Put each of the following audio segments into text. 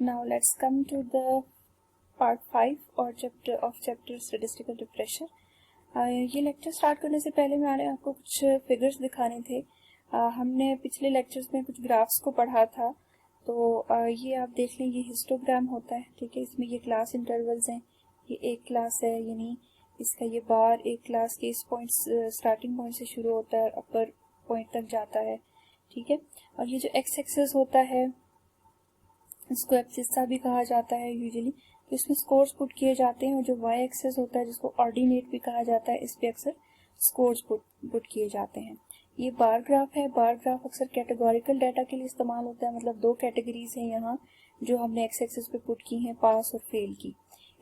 Now let's come to the part 5 और chapter statistical pressure. ये lecture start करने से पहले मैंने आपको कुछ फिगर्स दिखाने थे। हमने पिछले लेक्चर्स में कुछ ग्राफ्स को पढ़ा था, तो ये आप देख लें, ये हिस्टोग्राम होता है, ठीक है। इसमें ये क्लास इंटरवल्स हैं, ये एक क्लास है, यानी इसका ये बार एक क्लास के इस पॉइंट स्टार्टिंग पॉइंट से शुरू होता है, अपर पॉइंट तक जाता है, ठीक है। और ये जो एक्स एक्सिस होता है इसको एब्सिस्सा भी कहा जाता है यूजुअली, तो इसमें स्कोर्स पुट किए जाते हैं। और जो वाई एक्सिस होता है जिसको ऑर्डिनेट भी कहा जाता है, इस पे अक्सर स्कोर्स पुट किए जाते हैं। ये बार ग्राफ है। बार ग्राफ अक्सर कैटेगोरिकल डाटा के लिए इस्तेमाल होता है, मतलब दो कैटेगरीज हैं यहाँ जो हमने एक्स एक्सिस पे पुट की हैं, पास और फेल की।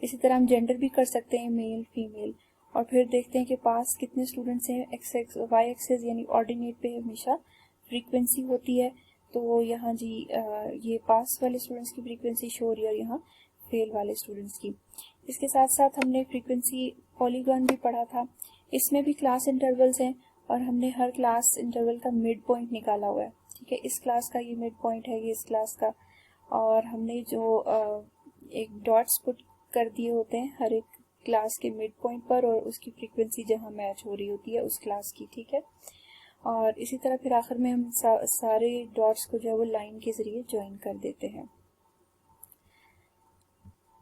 इसी तरह हम जेंडर भी कर सकते हैं, मेल फीमेल। और फिर देखते हैं कि पास कितने स्टूडेंट्स हैं। एक्स वाई एक्सिस यानी ऑर्डिनेट पे हमेशा फ्रीक्वेंसी होती है, तो यहाँ जी ये पास वाले स्टूडेंट्स की फ्रीक्वेंसी शो हो रही है और यहाँ फेल वाले स्टूडेंट्स की। इसके साथ साथ हमने फ्रीक्वेंसी पॉलीगॉन भी पढ़ा था। इसमें भी क्लास इंटरवल्स हैं और हमने हर क्लास इंटरवल का मिड पॉइंट निकाला हुआ है, ठीक है। इस क्लास का ये मिड पॉइंट है, ये इस क्लास का। और हमने जो एक डॉट्स पुट कर दिए होते हैं हर एक क्लास के मिड पॉइंट पर, और उसकी फ्रीक्वेंसी जहाँ मैच हो रही होती है उस क्लास की, ठीक है। और इसी तरह फिर आखिर में हम सारे डॉट्स को जो है वो लाइन के जरिए ज्वाइन कर देते हैं।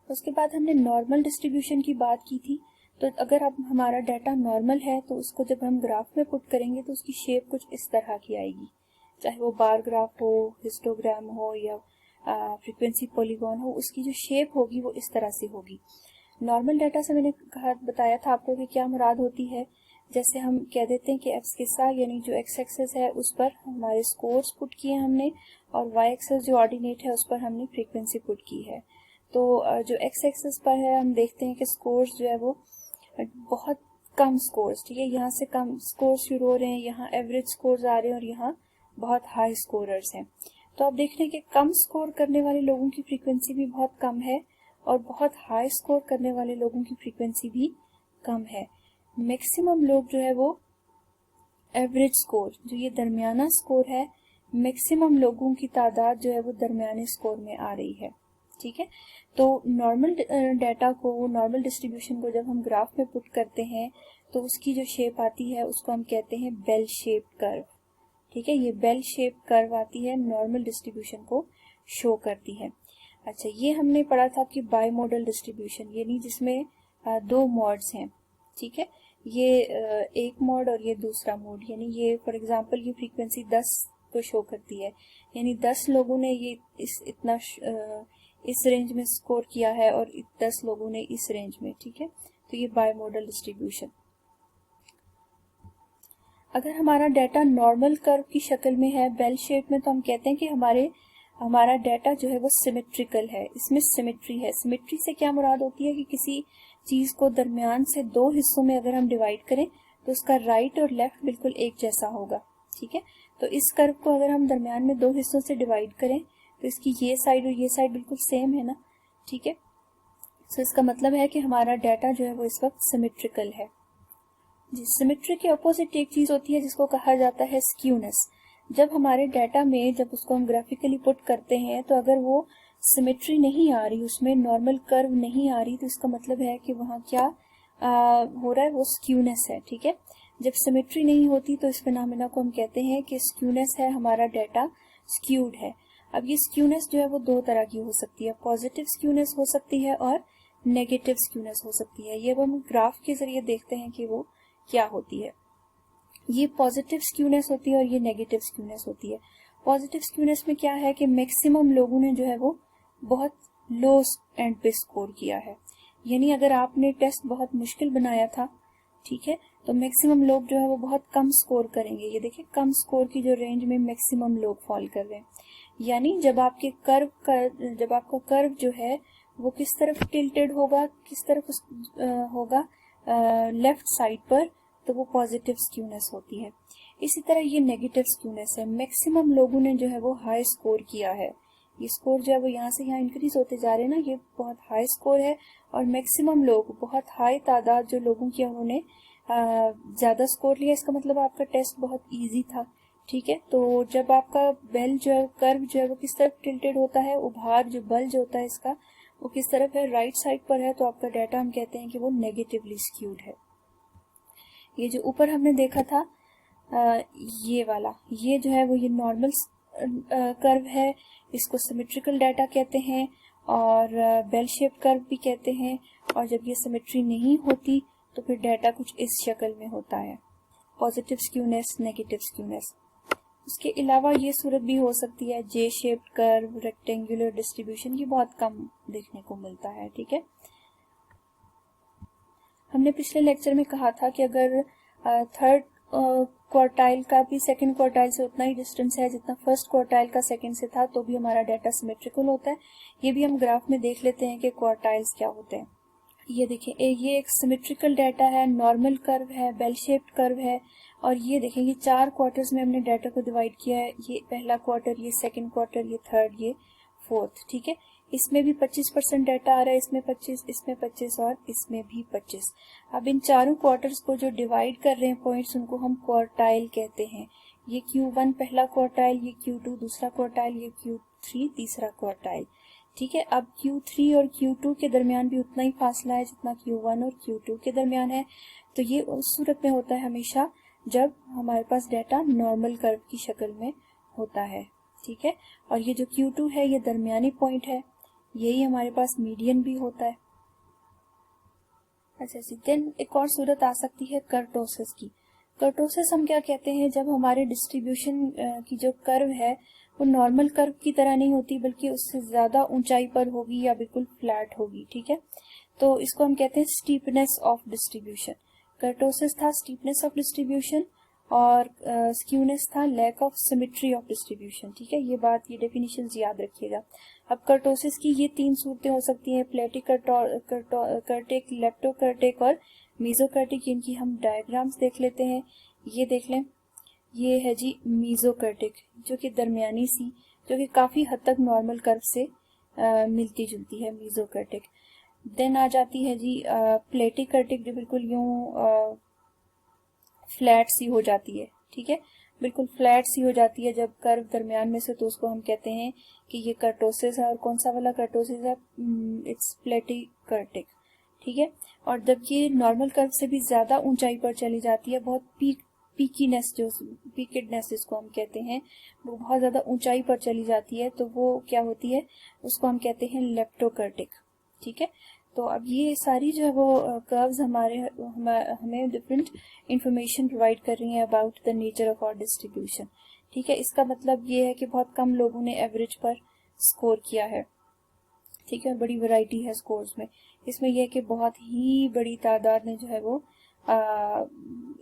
उसके बाद हमने नॉर्मल डिस्ट्रीब्यूशन की बात की थी। तो अगर अब हमारा डाटा नॉर्मल है तो उसको जब हम ग्राफ में पुट करेंगे तो उसकी शेप कुछ इस तरह की आएगी, चाहे वो बार ग्राफ हो, हिस्टोग्राम हो या फ्रीक्वेंसी पॉलीगॉन हो, उसकी जो शेप होगी वो इस तरह से होगी। नॉर्मल डाटा से मैंने बताया था आपको कि क्या मुराद होती है। जैसे हम कह देते हैं कि एब्सिस्सा यानी जो एक्स एक्सिस है उस पर हमारे स्कोर्स पुट किए हमने, और वाई एक्सिस जो ऑर्डिनेट है उस पर हमने फ्रीक्वेंसी पुट की है। तो जो एक्स एक्सिस पर है हम देखते हैं कि स्कोर्स जो है वो बहुत कम स्कोर्स, ठीक है, यहाँ से कम स्कोर्स शुरू हो रहे हैं, यहाँ एवरेज स्कोर्स आ रहे हैं और यहाँ बहुत हाई स्कोरर्स हैं। तो आप देख रहे हैं कि कम स्कोर करने वाले लोगों की फ्रीक्वेंसी भी बहुत कम है और बहुत हाई स्कोर करने वाले लोगों की फ्रीक्वेंसी भी कम है। मैक्सिमम लोग जो है वो एवरेज स्कोर, जो ये दरमियाना स्कोर है, मैक्सिमम लोगों की तादाद जो है वो दरमियाने स्कोर में आ रही है, ठीक है। तो नॉर्मल डाटा को, नॉर्मल डिस्ट्रीब्यूशन को जब हम ग्राफ में पुट करते हैं तो उसकी जो शेप आती है उसको हम कहते हैं बेल शेप कर्व, ठीक है। ये बेल शेप कर्व आती है, नॉर्मल डिस्ट्रीब्यूशन को शो करती है। अच्छा, ये हमने पढ़ा था कि बाई मॉडल डिस्ट्रीब्यूशन यानी जिसमें दो मॉड्स हैं, ठीक है। ये एक मोड और ये दूसरा मोड, यानी ये फॉर एग्जांपल ये फ्रीक्वेंसी 10 को शो करती है, यानी 10 लोगों ने ये इस रेंज में स्कोर किया है और 10 लोगों ने इस रेंज में, ठीक है। तो ये बाई मॉडल डिस्ट्रीब्यूशन। अगर हमारा डाटा नॉर्मल कर्व की शक्ल में है, बेल शेप में, तो हम कहते हैं कि हमारा डाटा जो है वो सिमेट्रिकल है, इसमें सिमेट्री है। सिमेट्री से क्या मुराद होती है कि किसी चीज को दरमियान से दो हिस्सों में अगर हम डिवाइड करें तो उसका राइट और लेफ्ट बिल्कुल एक जैसा होगा, ठीक है। तो इस कर्व को अगर हम दरमियान में दो हिस्सों से डिवाइड करें तो इसकी ये साइड और ये साइड बिल्कुल सेम है ना, ठीक है। तो इसका मतलब है कि हमारा डाटा जो है वो इस वक्त सिमेट्रिकल है जी। सिमेट्री के अपोजिट एक चीज होती है जिसको कहा जाता है स्क्यूनेस। जब हमारे डाटा में जब उसको हम ग्राफिकली पुट करते हैं तो अगर वो सिमेट्री नहीं आ रही, उसमें नॉर्मल कर्व नहीं आ रही, तो इसका मतलब है कि वहाँ क्या हो रहा है, वो स्क्यूनेस है, ठीक है। जब सिमेट्री नहीं होती तो इस फिनोमेना को हम कहते हैं कि स्क्यूनेस है, हमारा डाटा स्क्यूड है। अब ये स्क्यूनेस जो है वो दो तरह की हो सकती है, पॉजिटिव स्क्यूनेस हो सकती है और नेगेटिव स्क्यूनेस हो सकती है। ये हम ग्राफ के जरिए देखते हैं कि वो क्या होती है। ये पॉजिटिव स्क्यूनेस होती है और ये नेगेटिव स्क्यूनेस होती है। पॉजिटिव स्क्यूनेस में क्या है कि मैक्सिमम लोगों ने जो है वो बहुत लो एंड पे स्कोर किया है, यानी अगर आपने टेस्ट बहुत मुश्किल बनाया था, ठीक है, तो मैक्सिमम लोग जो है वो बहुत कम स्कोर करेंगे। ये देखिए, कम स्कोर की जो रेंज में मैक्सिमम लोग फॉल कर रहे हैं, यानी जब आपका कर्व जो है वो किस तरफ टिल्टेड होगा, किस तरफ होगा, लेफ्ट साइड पर, तो वो पॉजिटिव स्क्यूनेस होती है। इसी तरह ये नेगेटिव स्क्यूनेस है, मैक्सिमम लोगों ने जो है वो हाई स्कोर किया है, ये स्कोर जो है वो यहाँ से यहाँ इंक्रीज होते जा रहे हैं ना, ये बहुत हाई स्कोर है। और मैक्सिमम लोग, बहुत हाई तादाद जो लोगों की उन्होंने ज्यादा स्कोर लिया, इसका मतलब आपका टेस्ट बहुत इजी था, ठीक है, तो जब आपका बेल जो है कर्व जो है वो किस तरफ टिल्टेड होता है, उभार जो बल्ज होता है इसका वो किस तरफ है, राइट साइड पर है, तो आपका डाटा हम कहते हैं कि वो नेगेटिवली स्क्यूड है। ये जो ऊपर हमने देखा था ये वाला, ये जो है वो ये नॉर्मल कर्व है, इसको सिमेट्रिकल डाटा कहते हैं और बेल शेप कर्व भी कहते हैं। और जब ये सिमेट्री नहीं होती तो फिर डाटा कुछ इस शक्ल में होता है, पॉजिटिव स्क्यूनेस, नेगेटिव स्क्यूनेस। उसके अलावा ये सूरत भी हो सकती है जे शेप्ड कर्व, रेक्टेंगुलर डिस्ट्रीब्यूशन, ये बहुत कम देखने को मिलता है। ठीक है, हमने पिछले लेक्चर में कहा था कि अगर थर्ड क्वार्टाइल का भी सेकंड क्वार्टाइल से उतना ही डिस्टेंस है जितना फर्स्ट क्वार्टाइल का सेकंड से था, तो भी हमारा डाटा सिमेट्रिकल होता है। ये भी हम ग्राफ में देख लेते हैं कि क्वार्टाइल्स क्या होते हैं। ये देखिए, ये एक सिमेट्रिकल डाटा है, नॉर्मल कर्व है, बेल शेप्ड कर्व है। और ये देखें, ये 4 क्वार्टर्स में हमने डाटा को डिवाइड किया है। ये पहला क्वार्टर, ये सेकंड क्वार्टर, ये थर्ड, ये फोर्थ। ठीक है, इसमें भी 25% डाटा आ रहा है, इसमें 25, इसमें 25 और इसमें भी 25। अब इन चारों क्वार्टर्स को जो डिवाइड कर रहे हैं पॉइंट्स, उनको हम क्वार्टाइल कहते हैं। ये Q1 पहला क्वार्टाइल, ये Q2 दूसरा क्वार्टाइल, ये Q3 तीसरा क्वार्टाइल। ठीक है, अब Q3 और Q2 के दरमियान भी उतना ही फासला है जितना Q1 और Q2 के दरमियान है। तो ये उस सूरत में होता है हमेशा जब हमारे पास डाटा नॉर्मल कर्व की शक्ल में होता है। ठीक है, और ये जो Q2 है ये दरमियानी पॉइंट है, यही हमारे पास मीडियन भी होता है। अच्छा जी, देन एक और सूरत आ सकती है कर्टोसिस की। कर्टोसिस हम क्या कहते हैं, जब हमारे डिस्ट्रीब्यूशन की जो कर्व है वो नॉर्मल कर्व की तरह नहीं होती बल्कि उससे ज्यादा ऊंचाई पर होगी या बिल्कुल फ्लैट होगी। ठीक है, तो इसको हम कहते हैं स्टीपनेस ऑफ डिस्ट्रीब्यूशन। कर्टोसिस था स्टीपनेस ऑफ डिस्ट्रीब्यूशन और स्क्यूनेस था lack of symmetry of distribution. ठीक है, ये बात, ये डेफिनेशंस याद रखिएगा। अब कर्टोसिस की ये 3 सूरतें हो सकती हैं, प्लेटिक कर्टिक, लेप्टोकर्टिक और मीजोकर्टिक। इनकी हम डायग्राम्स देख लेते हैं। ये देख लें, ये है जी मीजोकर्टिक, जो कि दरमियानी सी, जो कि काफी हद तक नॉर्मल कर्व से मिलती जुलती है, मीजोकर्टिक। देन आ जाती है जी प्लेटिकर्टिक, जो बिल्कुल यूं फ्लैट सी हो जाती है। ठीक है, बिल्कुल फ्लैट सी हो जाती है जब कर्व दरमियान में से, तो उसको हम कहते हैं कि ये कर्टोसिस है। और कौन सा वाला कर्टोसिस है, इट्स प्लेटिकर्टिक। ठीक है, और जब ये नॉर्मल कर्व से भी ज्यादा ऊंचाई पर चली जाती है, बहुत पीकीनेस, जो पीकेडनेस जिसको हम कहते हैं, वो बहुत ज्यादा ऊंचाई पर चली जाती है, तो वो क्या होती है, उसको हम कहते हैं लेप्टोकर्टिक। ठीक है, तो अब ये सारी जो है वो कर्व्स हमें डिफरेंट इंफॉर्मेशन प्रोवाइड कर रही हैं about the nature of our distribution. ठीक है, इसका मतलब ये है कि बहुत कम लोगों ने एवरेज पर स्कोर किया है। ठीक है, और बड़ी वैरायटी है स्कोर्स में। इसमें यह है कि बहुत ही बड़ी तादाद ने जो है वो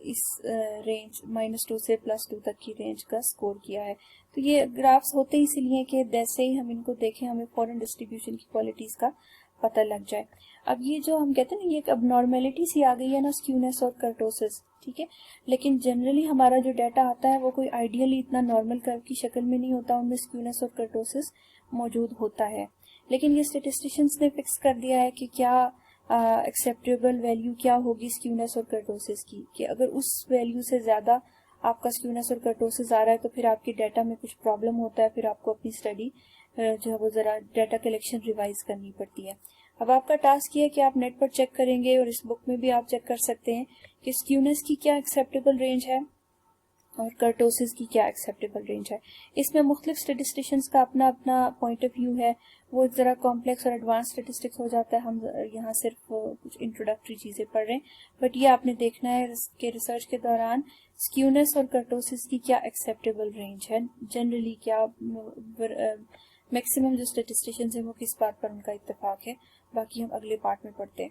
इस रेंज -2 से +2 तक की रेंज का स्कोर किया है। तो ये ग्राफ्स होते ही इसलिए कि जैसे ही हम इनको देखें हमें फॉरेन डिस्ट्रीब्यूशन की क्वालिटीज का पता लग जाए। अब ये जो हम कहते हैं ना, ये एक अबनॉर्मेलिटी सी आ गई है ना, स्क्यूनेस और कर्टोसिस। ठीक है, लेकिन जनरली हमारा जो डाटा आता है वो कोई आइडियली इतना नॉर्मल कर्व की शक्ल में नहीं होता, उनमें स्क्यूनेस और कर्टोसिस मौजूद होता है। लेकिन ये स्टेटिस्टिशियंस ने फिक्स कर दिया है कि क्या एक्सेप्टेबल वैल्यू क्या होगी स्क्यूनेस और कर्टोसिस की, कि अगर उस वैल्यू से ज्यादा आपका स्क्यूनेस और कर्टोसिस आ रहा है तो फिर आपके डाटा में कुछ प्रॉब्लम होता है, फिर आपको अपनी स्टडी जो है वो जरा डाटा कलेक्शन रिवाइज करनी पड़ती है। अब आपका टास्क ये है कि आप नेट पर चेक करेंगे और इस बुक में भी आप चेक कर सकते हैं कि स्क्यूनेस की क्या एक्सेप्टेबल रेंज है और कर्टोसिस की क्या एक्सेप्टेबल रेंज है। इसमें मुख्तलिफ स्टेटिस्टिशियंस का अपना अपना पॉइंट ऑफ व्यू है, वो जरा कॉम्प्लेक्स और एडवांस स्टेटिस्टिक्स हो जाता है। हम यहाँ सिर्फ कुछ इंट्रोडक्टरी चीजें पढ़ रहे हैं, बट ये आपने देखना है कि रिसर्च के दौरान स्क्यूनेस और कर्टोसिस की क्या एक्सेप्टेबल रेंज है, जनरली क्या मैक्सिमम जो स्टेटिस्टिशियंस हैं वो किस बात पर उनका इत्तेफाक है। बाकी हम अगले पार्ट में पढ़ते हैं।